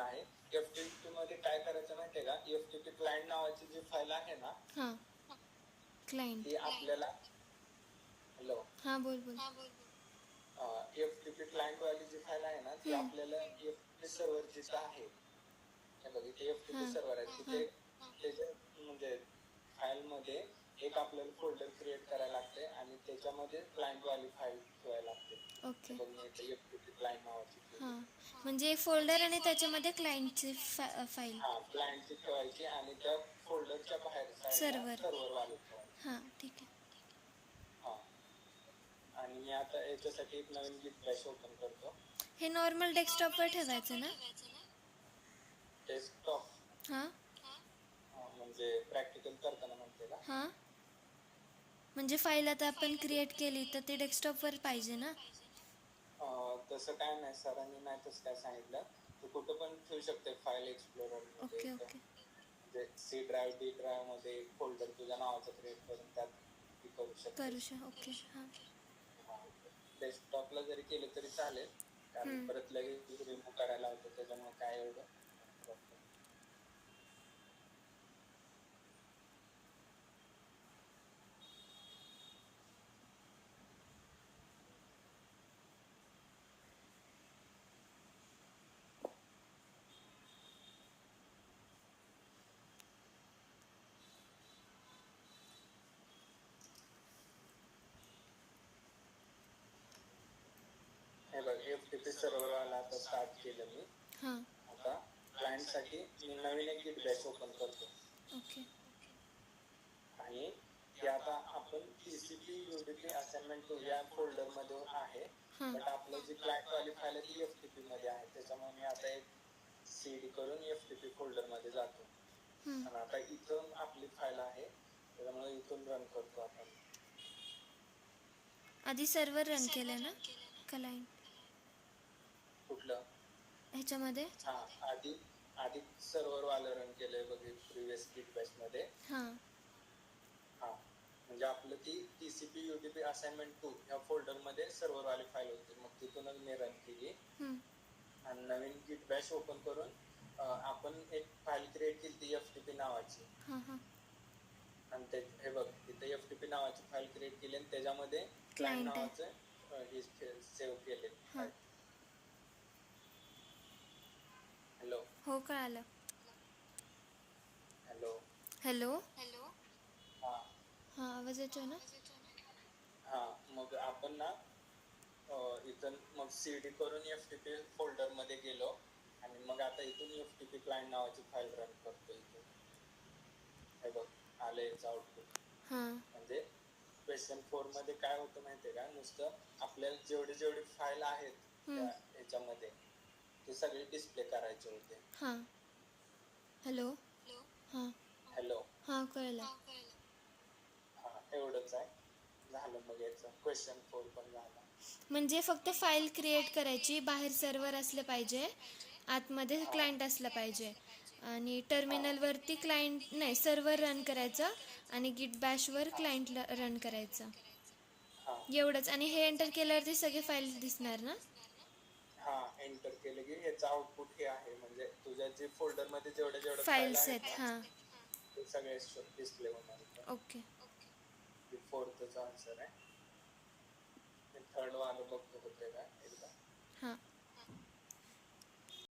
आहे. FTP मध्ये काय करायचं माहितीये का, FTP क्लायंट नावाची जी फाईल आहे ना, क्लायंट ती आपल्याला हॅलो बोल बोल FTP क्लायंट वाली जी फाईल आहे ना, ती आपल्याला FTP सर्व्हर जिथं आहे, हे बघ इथे FTP सर्व्हर आहे, तिथे त्याच्या म्हणजे फाईल मध्ये एक आपल्याला फोल्डर क्रिएट करायला लागते आणि त्याच्यामध्ये क्लायंट वाली फाईल ठेवायला लागते. ओके. बघ मी इथे FTP क्लायंट नावाची म्हणजे एक फोल्डर आणि त्याच्यामध्ये क्लायंटची फाईल क्लायंटची ठेवायची आणि त्या फोल्डरच्या बाहेर साईडला सर्व्हर वाली ठेवायची. ठीक आहे. आणि मी आता याच्यासाठी एक नवीन गिट बॅश ओपन करतो. हे नॉर्मल डेस्कटॉपवर ठेवायचं ना? डेस्कटॉप म्हणजे प्रॅक्टिकल करताना म्हणते का? म्हणजे फाईल आता आपण क्रिएट केली तर ती डेस्कटॉपवर पाहिजे ना? तसं काय नाही, सरांनी नाही तसं काय सांगितलं. तू कुठं पण ठेवू शकते फाईल एक्सप्लोरर मध्ये. म्हणजे C ड्राईव्ह D ड्राईव्ह मध्ये एक फोल्डर तुझ्या नावाचं क्रिएट करून त्यात करू शकते. ओके. डेस्कटॉपला जरी केलं तरी चालेल, कारण परत लगेच रिमूव्ह करायला होतं, त्याच्यामुळे काय एवढं हे बघ FTP सर्व्हरला आता स्टार्ट केलं मी. आता क्लायंट साठी मी नवीन एक गिट बॅश ओपन करतो. ओके. आणि ते आता आपण TCP UDP असाइनमेंट 2 या फोल्डर मध्ये आहे, बट आपलं जी क्लायंट वाली फाईल आहे ती FTP मध्ये आहे. त्याच्यामुळे मी आता एक CD करून FTP फोल्डर मध्ये जातो. आणि आता इथून आपली फाईल आहे, त्याच्यामुळे इथून रन करतो आपण. आधी सर्व्हर रन केलं ना क्लायंट कुठलं ह्याच्यामध्ये? आधी सर्व्हर वाला रन केलंय बघ प्रिव्हियस गिट बॅश मध्ये. म्हणजे आपलं ती TCP UDP असाइनमेंट 2 या फोल्डर मध्ये सर्व्हर वाली फाईल होती, मग तिथूनच मी रन केली. आणि नवीन गिट बॅश ओपन करून आपण एक फाईल क्रिएट केली ती FTP नावाची. आणि ते हे बघ तिथे FTP नावाची फाईल क्रिएट केली आणि त्याच्यामध्ये क्लायंट नावाचं हे सेव्ह केले. हॅलो हो, कळालं. हॅलो आवाज येतोय ना? मग आपण ना इथून मग CD करून FTP फोल्डर मध्ये गेलो आणि मग आता इथून FTP क्लायंट नावाची फाईल रन करतो. इथून हे बघ आले याचं आउटपुट. म्हणजे क्वेश्चन 4 मध्ये काय होतं माहितीये का, नुसतं आपल्याला जेवढे फाईल आहेत त्या ह्याच्यामध्ये ते सगळे डिस्प्ले करायचे होते. हॅलो कळलं. एवढंच आहे, झालं. मग याचं क्वेश्चन 4 पण झाला. म्हणजे फक्त फाईल क्रिएट करायची, बाहेर सर्व्हर असलं पाहिजे, आतमध्ये क्लायंट असलं पाहिजे आणि टर्मिनलवरती सर्व्हर रन करायचं आणि गिट बॅशवर क्लायंट रन करायचं, एवढंच. आणि हे एंटर केल्यावरती सगळे फाईल दिसणार ना? एंटर केलं की याचं आउटपुट हे आहे, म्हणजे तुझ्या जे फोल्डर मध्ये जेवढे फाईल्स आहेत. ते सगळे डिस्प्ले होणार. ओके. फोर्थचा आन्सर आहे. थर्ड वालं बघतो होते का एकदा.